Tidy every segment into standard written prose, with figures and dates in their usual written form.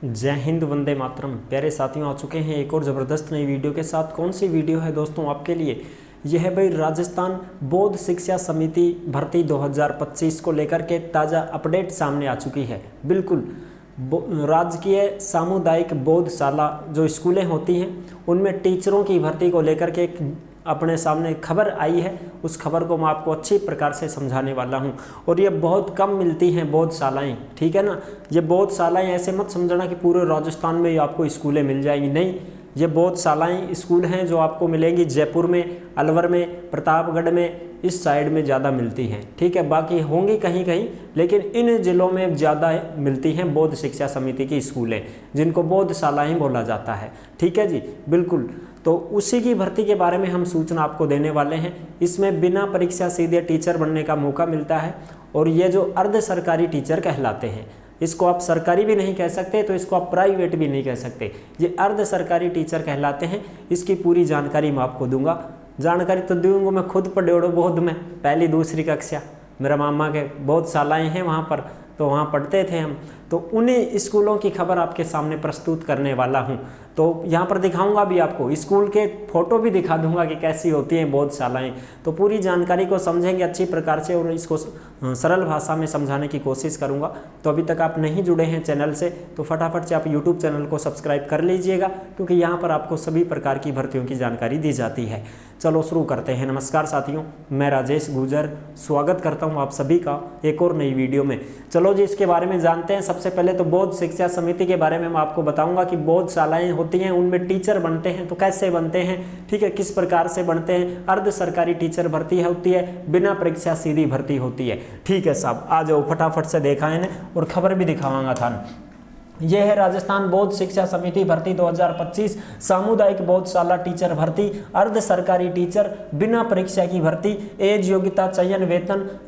जय हिंद, वंदे मातरम। प्यारे साथियों, आ चुके हैं एक और ज़बरदस्त नई वीडियो के साथ। कौन सी वीडियो है दोस्तों आपके लिए? यह है भाई राजस्थान बोर्ड शिक्षा समिति भर्ती 2025 को लेकर के ताज़ा अपडेट सामने आ चुकी है। बिल्कुल राजकीय सामुदायिक बोधशाला जो स्कूलें होती हैं उनमें टीचरों की भर्ती को लेकर के एक अपने सामने खबर आई है। उस खबर को मैं आपको अच्छी प्रकार से समझाने वाला हूं। और ये बहुत कम मिलती हैं बोधशालाएं, ठीक है ना। ये बोधशालाएं ऐसे मत समझना कि पूरे राजस्थान में आपको स्कूलें मिल जाएंगी, नहीं। ये बोधशालाएं स्कूल हैं जो आपको मिलेंगी जयपुर में, अलवर में, प्रतापगढ़ में, इस साइड में ज़्यादा मिलती हैं, ठीक है। बाकी होंगी कहीं कहीं, लेकिन इन जिलों में ज़्यादा मिलती हैं बोध शिक्षा समिति की स्कूलें, जिनको बोधशालाएं बोला जाता है, ठीक है जी। बिल्कुल, तो उसी की भर्ती के बारे में हम सूचना आपको देने वाले हैं। इसमें बिना परीक्षा सीधे टीचर बनने का मौका मिलता है। और ये जो अर्ध सरकारी टीचर कहलाते हैं, इसको आप सरकारी भी नहीं कह सकते, तो इसको आप प्राइवेट भी नहीं कह सकते। ये अर्ध सरकारी टीचर कहलाते हैं। इसकी पूरी जानकारी मैं आपको दूंगा। जानकारी तो दूंगा मैं खुद पढ़ेड़ो बोध में, पहली दूसरी कक्षा। मेरा मामा के बहुत शालाएँ हैं वहाँ पर, तो वहाँ पढ़ते थे हम। तो उन्हीं स्कूलों की खबर आपके सामने प्रस्तुत करने वाला हूँ। तो यहाँ पर दिखाऊंगा भी आपको, स्कूल के फोटो भी दिखा दूंगा कि कैसी होती हैं बोधशालाएं। तो पूरी जानकारी को समझेंगे अच्छी प्रकार से और इसको सरल भाषा में समझाने की कोशिश करूँगा। तो अभी तक आप नहीं जुड़े हैं चैनल से तो फटाफट से आप यूट्यूब चैनल को सब्सक्राइब कर लीजिएगा, क्योंकि यहाँ पर आपको सभी प्रकार की भर्तियों की जानकारी दी जाती है। चलो शुरू करते हैं। नमस्कार साथियों, मैं राजेश गुर्जर स्वागत करता हूँ आप सभी का एक और नई वीडियो में। चलो जी, इसके बारे में जानते हैं। सबसे पहले तो बोध शिक्षा समिति के बारे में मैं आपको बताऊंगा कि बोधशालाएं होती हैं, उनमें टीचर बनते हैं। तो कैसे बनते हैं, ठीक है, किस प्रकार से बनते हैं। अर्ध सरकारी टीचर भर्ती होती है, बिना परीक्षा सीधी भर्ती होती है, ठीक है साहब। आ जाओ फटाफट से देखा है और खबर भी दिखावांगा था। यह है राजस्थान बोध शिक्षा समिति भर्ती 2025 सामुदायिक बोधशाला टीचर भर्ती, अर्ध सरकारी टीचर, बिना परीक्षा की भर्ती। एज, योग्यता, चयन,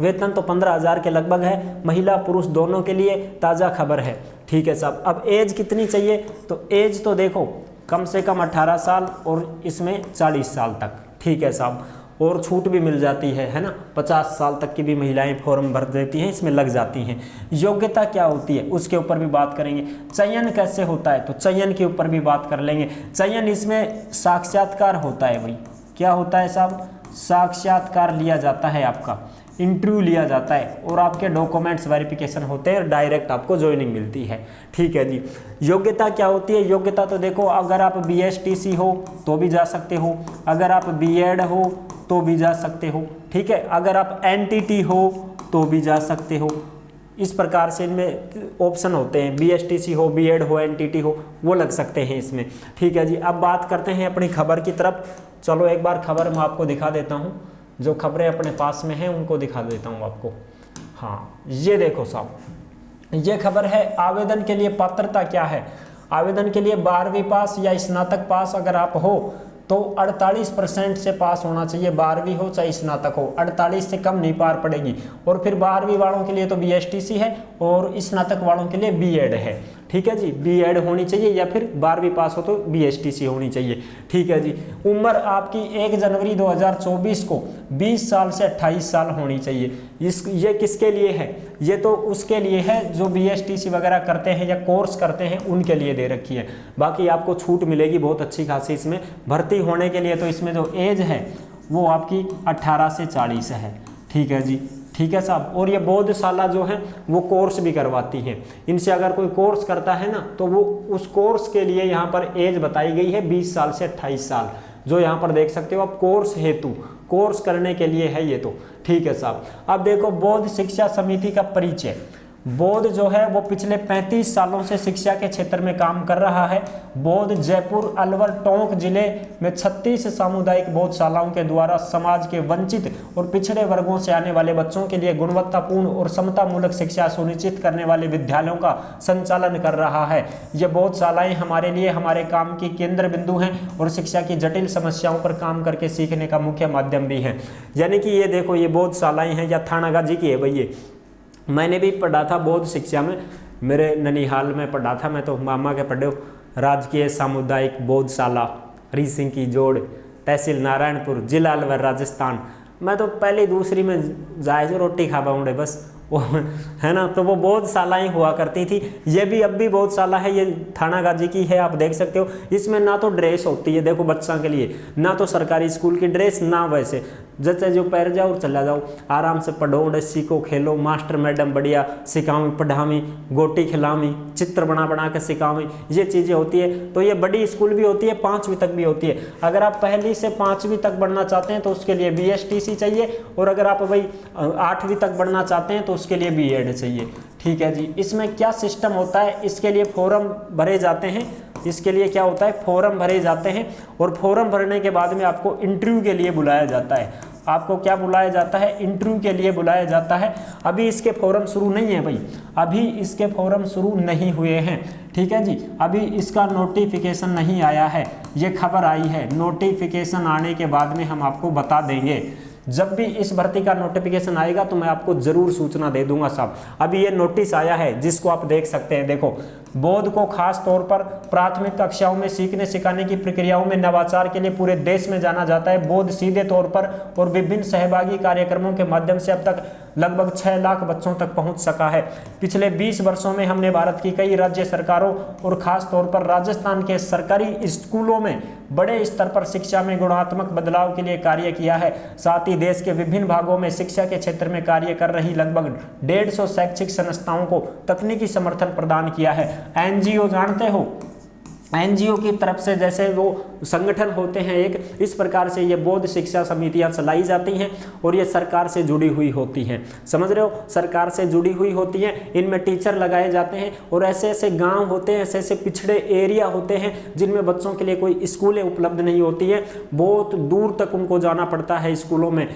वेतन तो 15,000 के लगभग है, महिला पुरुष दोनों के लिए। ताज़ा खबर है, ठीक है साहब। अब एज कितनी चाहिए, तो एज तो देखो कम से कम 18 साल और इसमें 40 साल तक, ठीक है साहब। और छूट भी मिल जाती है ना। 50 साल तक की भी महिलाएं फॉर्म भर देती हैं, इसमें लग जाती हैं। योग्यता क्या होती है उसके ऊपर भी बात करेंगे। चयन कैसे होता है, तो चयन के ऊपर भी बात कर लेंगे। चयन इसमें साक्षात्कार होता है भाई। क्या होता है साहब, साक्षात्कार लिया जाता है, आपका इंटरव्यू लिया जाता है और आपके डॉक्यूमेंट्स वेरिफिकेशन होते हैं और डायरेक्ट आपको ज्वाइनिंग मिलती है, ठीक है जी। योग्यता क्या होती है, योग्यता तो देखो अगर आप BSTC हो तो भी जा सकते हो, अगर आप B.Ed हो तो भी जा सकते हो, ठीक है। अगर आप NTT हो तो भी जा सकते हो। इस प्रकार से इनमें ऑप्शन होते हैं, BSTC हो, B.Ed हो, NTT हो, वो लग सकते हैं इसमें, ठीक है जी। अब बात करते हैं अपनी खबर की तरफ। चलो एक बार खबर मैं आपको दिखा देता हूँ, जो खबरें अपने पास में हैं उनको दिखा देता हूँ आपको। हाँ, ये देखो साहब, ये खबर है। आवेदन के लिए पात्रता क्या है। आवेदन के लिए 12वीं पास या स्नातक पास अगर आप हो तो 48% से पास होना चाहिए। 12वीं हो चाहे स्नातक हो, 48 से कम नहीं पार पड़ेगी। और फिर 12वीं वालों के लिए तो BSTC है और स्नातक वालों के लिए B.Ed है, ठीक है जी। B.Ed होनी चाहिए या फिर 12वीं पास हो तो BSTC होनी चाहिए, ठीक है जी। उम्र आपकी 1 जनवरी 2024 को 20 साल से 28 साल होनी चाहिए। ये किसके लिए है, ये तो उसके लिए है जो BSTC वगैरह करते हैं या कोर्स करते हैं उनके लिए दे रखी है। बाकी आपको छूट मिलेगी बहुत अच्छी खासी इसमें भर्ती होने के लिए। तो इसमें जो एज है वो आपकी 18 से 40 है, ठीक है जी, ठीक है साहब। और ये बोधशाला जो है वो कोर्स भी करवाती है। इनसे अगर कोई कोर्स करता है ना तो वो उस कोर्स के लिए यहाँ पर एज बताई गई है 20 साल से 28 साल, जो यहाँ पर देख सकते हो आप, कोर्स हेतु, कोर्स करने के लिए है ये तो, ठीक है साहब। अब देखो बोध शिक्षा समिति का परिचय। बोध जो है वो पिछले 35 सालों से शिक्षा के क्षेत्र में काम कर रहा है। बोध जयपुर, अलवर, टोंक जिले में 36 सामुदायिक बोधशालाओं के द्वारा समाज के वंचित और पिछड़े वर्गों से आने वाले बच्चों के लिए गुणवत्तापूर्ण और समतामूलक शिक्षा सुनिश्चित करने वाले विद्यालयों का संचालन कर रहा है। ये बोधशालाएं हमारे लिए हमारे काम की केंद्र बिंदु हैं और शिक्षा की जटिल समस्याओं पर काम करके सीखने का मुख्य माध्यम भी है। यानी कि ये देखो, ये बोधशालाएं हैं या थानागाजी की है भाई। ये मैंने भी पढ़ा था बोध शिक्षा में, मेरे ननिहाल में पढ़ा था मैं, तो मामा के पढ़े। राजकीय सामुदायिक बोधशाला हरी सिंह की जोड़, तहसील नारायणपुर, जिला अलवर, राजस्थान। मैं तो पहले दूसरी में जाए जो रोटी खा पाऊंडे बस वो है ना। तो वो बौद्धशालाएं हुआ करती थी। ये भी अब भी बौद्धशाला है, ये थानागाजी की है, आप देख सकते हो। इसमें ना तो ड्रेस होती है देखो बच्चा के लिए, ना तो सरकारी स्कूल की ड्रेस, ना वैसे जैसे जो पैर जाओ और चला जाओ, आराम से पढ़ो, सीखो, खेलो, मास्टर मैडम बढ़िया सिखावी पढ़ावी, गोटी खिलावी, चित्र बना बना के सिखावी, ये चीज़ें होती है। तो ये बड़ी स्कूल भी होती है, 5वीं तक भी होती है। अगर आप पहली से 5वीं तक बढ़ना चाहते हैं तो उसके लिए BSTC चाहिए, और अगर आप भाई 8वीं तक बढ़ना चाहते हैं तो उसके लिए B.Ed चाहिए। ठीक है जी। इसमें क्या सिस्टम होता है, इसके लिए फॉर्म भरे जाते हैं, इसके लिए क्या होता है, फॉर्म भरे जाते हैं, और फॉर्म भरने के बाद में आपको इंटरव्यू के लिए बुलाया जाता है। आपको क्या बुलाया जाता है, इंटरव्यू के लिए बुलाया जाता है। अभी इसके फॉर्म शुरू नहीं है भाई, अभी इसके फॉर्म शुरू नहीं हुए हैं। ठीक है जी, अभी इसका नोटिफिकेशन नहीं आया है, ये खबर आई है। नोटिफिकेशन आने के बाद में हम आपको बता देंगे। जब भी इस भर्ती का नोटिफिकेशन आएगा तो मैं आपको जरूर सूचना दे दूंगा साहब। अभी ये नोटिस आया है जिसको आप देख सकते हैं। देखो, बौद्ध को खास तौर पर प्राथमिक कक्षाओं में सीखने सिखाने की प्रक्रियाओं में नवाचार के लिए पूरे देश में जाना जाता है। बौद्ध सीधे तौर पर और विभिन्न सहभागी कार्यक्रमों के माध्यम से अब तक लगभग 6 लाख बच्चों तक पहुंच सका है। पिछले 20 वर्षों में हमने भारत की कई राज्य सरकारों और खास तौर पर राजस्थान के सरकारी स्कूलों में बड़े स्तर पर शिक्षा में गुणात्मक बदलाव के लिए कार्य किया है। साथ ही देश के विभिन्न भागों में शिक्षा के क्षेत्र में कार्य कर रही लगभग 150 शैक्षिक संस्थाओं को तकनीकी समर्थन प्रदान किया है। NGO जानते हो, NGO की तरफ से जैसे वो संगठन होते हैं एक, इस प्रकार से ये बौद्ध शिक्षा समितियां चलाई जाती हैं, और ये सरकार से जुड़ी हुई होती हैं। समझ रहे हो, सरकार से जुड़ी हुई होती हैं। इनमें टीचर लगाए जाते हैं, और ऐसे ऐसे गांव होते हैं, ऐसे ऐसे पिछड़े एरिया होते हैं जिनमें बच्चों के लिए कोई स्कूलें उपलब्ध नहीं होती है, बहुत दूर तक उनको जाना पड़ता है स्कूलों में।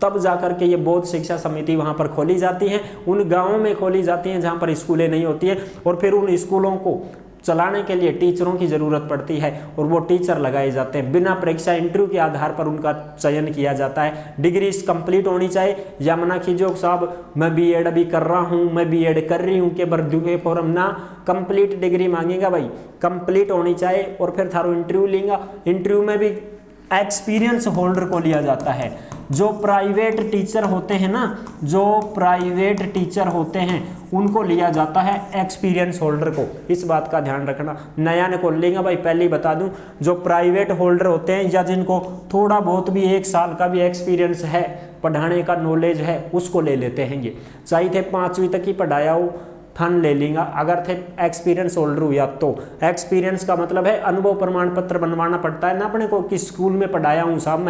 तब जाकर के ये बौद्ध शिक्षा समिति वहाँ पर खोली जाती हैं, उन गाँवों में खोली जाती हैं जहाँ पर स्कूलें नहीं होती है, और फिर उन स्कूलों को चलाने के लिए टीचरों की ज़रूरत पड़ती है, और वो टीचर लगाए जाते हैं। बिना परीक्षा इंटरव्यू के आधार पर उनका चयन किया जाता है। डिग्री कंप्लीट होनी चाहिए, या मना कीजिए साहब मैं B.Ed अभी कर रहा हूँ, मैं B.Ed कर रही हूँ, के भर्ती के फॉर्म ना, कंप्लीट डिग्री मांगेगा भाई, कंप्लीट होनी चाहिए, और फिर थारो इंटरव्यू लेंगे। इंटरव्यू में भी एक्सपीरियंस होल्डर को लिया जाता है। जो प्राइवेट टीचर होते हैं ना, जो प्राइवेट टीचर होते हैं उनको लिया जाता है, एक्सपीरियंस होल्डर को। इस बात का ध्यान रखना। नया ने को लेंगे भाई, पहले ही बता दूं, जो प्राइवेट होल्डर होते हैं या जिनको थोड़ा बहुत भी 1 साल का भी एक्सपीरियंस है, पढ़ाने का नॉलेज है, उसको ले लेते हैं। ये चाहे थे 5वीं तक ही पढ़ाया हो, फन ले लेंगे। अगर थे एक्सपीरियंस होल्डर हुआ तो एक्सपीरियंस का मतलब है अनुभव प्रमाण पत्र बनवाना पड़ता है ना अपने को, कि स्कूल में पढ़ाया हूँ साहब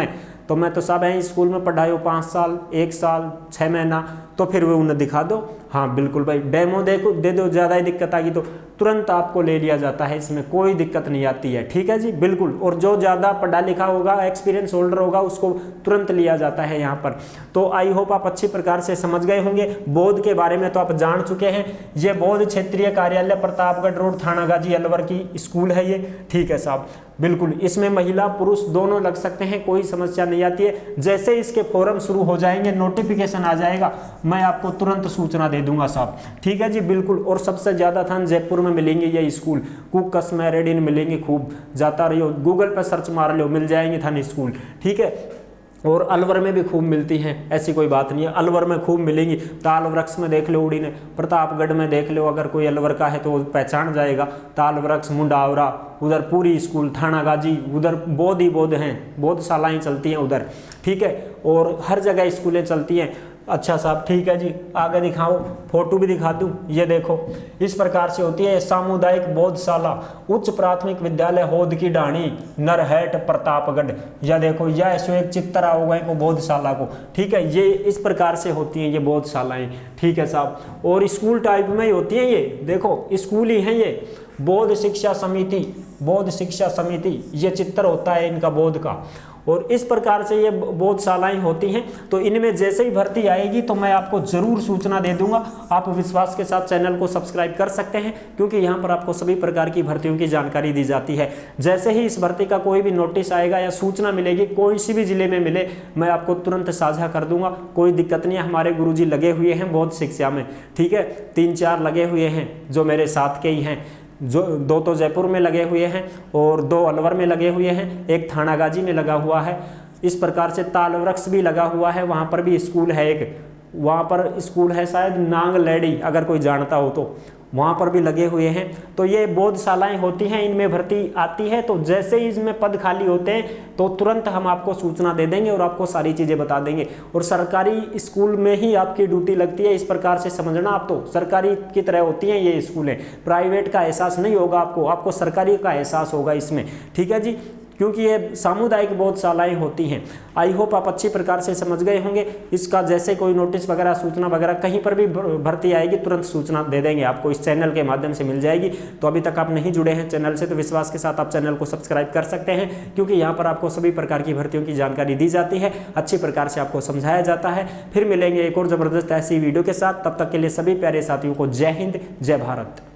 मैं तो सब है स्कूल में पढ़ाए हो 5 साल, 1 साल, 6 महीना, तो फिर वो उन्हें दिखा दो। हाँ बिल्कुल भाई, डेमो देखो दे दो, ज़्यादा ही दिक्कत आ गई तो तुरंत आपको ले लिया जाता है, इसमें कोई दिक्कत नहीं आती है। ठीक है जी, बिल्कुल। और जो ज़्यादा पढ़ा लिखा होगा, एक्सपीरियंस होल्डर होगा, उसको तुरंत लिया जाता है यहाँ पर। तो आई होप आप अच्छी प्रकार से समझ गए होंगे। बौद्ध के बारे में तो आप जान चुके हैं। ये बौद्ध क्षेत्रीय कार्यालय प्रतापगढ़ रोड, थानागाजी, अलवर की स्कूल है ये। ठीक है साहब, बिल्कुल। इसमें महिला पुरुष दोनों लग सकते हैं, कोई समस्या नहीं आती है। जैसे इसके फॉर्म शुरू हो जाएंगे, नोटिफिकेशन आ जाएगा, मैं आपको तुरंत सूचना दे दूंगा साहब। ठीक है जी, बिल्कुल। और सबसे ज़्यादा थान जयपुर में मिलेंगे ये स्कूल, कुकस मैरेडिन मिलेंगे, खूब जाता रहियो, गूगल पर सर्च मार लो, मिल जाएंगे थाने स्कूल। ठीक है। और अलवर में भी खूब मिलती हैं, ऐसी कोई बात नहीं है, अलवर में खूब मिलेंगी। ताल वृक्ष में देख लो उड़ी ने, प्रतापगढ़ में देख लो, अगर कोई अलवर का है तो वो पहचान जाएगा। ताल वृक्ष, मुंडावरा, उधर पूरी स्कूल, थानागाजी, उधर बौद्ध ही बौद्ध हैं, बौद्धशालाएँ चलती हैं उधर। ठीक है। और हर जगह स्कूलें चलती हैं। अच्छा साहब, ठीक है जी, आगे दिखाओ, फोटो भी दिखा दूं। ये देखो, इस प्रकार से होती है सामुदायिक बौद्धशाला, उच्च प्राथमिक विद्यालय होद की ढाणी, नरहट, प्रतापगढ़। या देखो, यह ऐसे एक चित्र होगा को बौद्धशाला को। ठीक है, ये इस प्रकार से होती हैं ये बौद्धशालाएं। ठीक है साहब। और स्कूल टाइप में ही होती हैं ये, देखो स्कूल ही हैं ये। बौद्ध शिक्षा समिति, बौद्ध शिक्षा समिति, ये चित्र होता है इनका बौद्ध का। और इस प्रकार से ये बौद्धशालाएं होती हैं। तो इनमें जैसे ही भर्ती आएगी तो मैं आपको जरूर सूचना दे दूंगा। आप विश्वास के साथ चैनल को सब्सक्राइब कर सकते हैं, क्योंकि यहाँ पर आपको सभी प्रकार की भर्तियों की जानकारी दी जाती है। जैसे ही इस भर्ती का कोई भी नोटिस आएगा या सूचना मिलेगी, कोई सी भी जिले में मिले, मैं आपको तुरंत साझा कर दूंगा। कोई दिक्कत नहीं है। हमारे गुरुजी लगे हुए हैं बौद्ध शिक्षा में। ठीक है, 3-4 लगे हुए हैं जो मेरे साथ के ही हैं, जो 2 तो जयपुर में लगे हुए हैं और 2 अलवर में लगे हुए हैं, एक थानागाजी में लगा हुआ है। इस प्रकार से ताल वृक्ष भी लगा हुआ है, वहाँ पर भी स्कूल है एक, वहाँ पर स्कूल है शायद नांग लेडी, अगर कोई जानता हो तो, वहाँ पर भी लगे हुए हैं। तो ये बोधशालाएं होती हैं, इनमें भर्ती आती है, तो जैसे ही इसमें पद खाली होते हैं तो तुरंत हम आपको सूचना दे देंगे और आपको सारी चीज़ें बता देंगे। और सरकारी स्कूल में ही आपकी ड्यूटी लगती है, इस प्रकार से समझना आप, तो सरकारी की तरह होती हैं ये स्कूलें, प्राइवेट का एहसास नहीं होगा आपको, आपको सरकारी का एहसास होगा इसमें, ठीक है जी, क्योंकि ये सामुदायिक बोधशालाएं होती हैं। आई होप आप अच्छी प्रकार से समझ गए होंगे। इसका जैसे कोई नोटिस वगैरह, सूचना वगैरह कहीं पर भी भर्ती आएगी तुरंत सूचना दे देंगे आपको, इस चैनल के माध्यम से मिल जाएगी। तो अभी तक आप नहीं जुड़े हैं चैनल से तो विश्वास के साथ आप चैनल को सब्सक्राइब कर सकते हैं, क्योंकि यहाँ पर आपको सभी प्रकार की भर्तियों की जानकारी दी जाती है, अच्छी प्रकार से आपको समझाया जाता है। फिर मिलेंगे एक और ज़बरदस्त ऐसी वीडियो के साथ, तब तक के लिए सभी प्यारे साथियों को जय हिंद, जय भारत।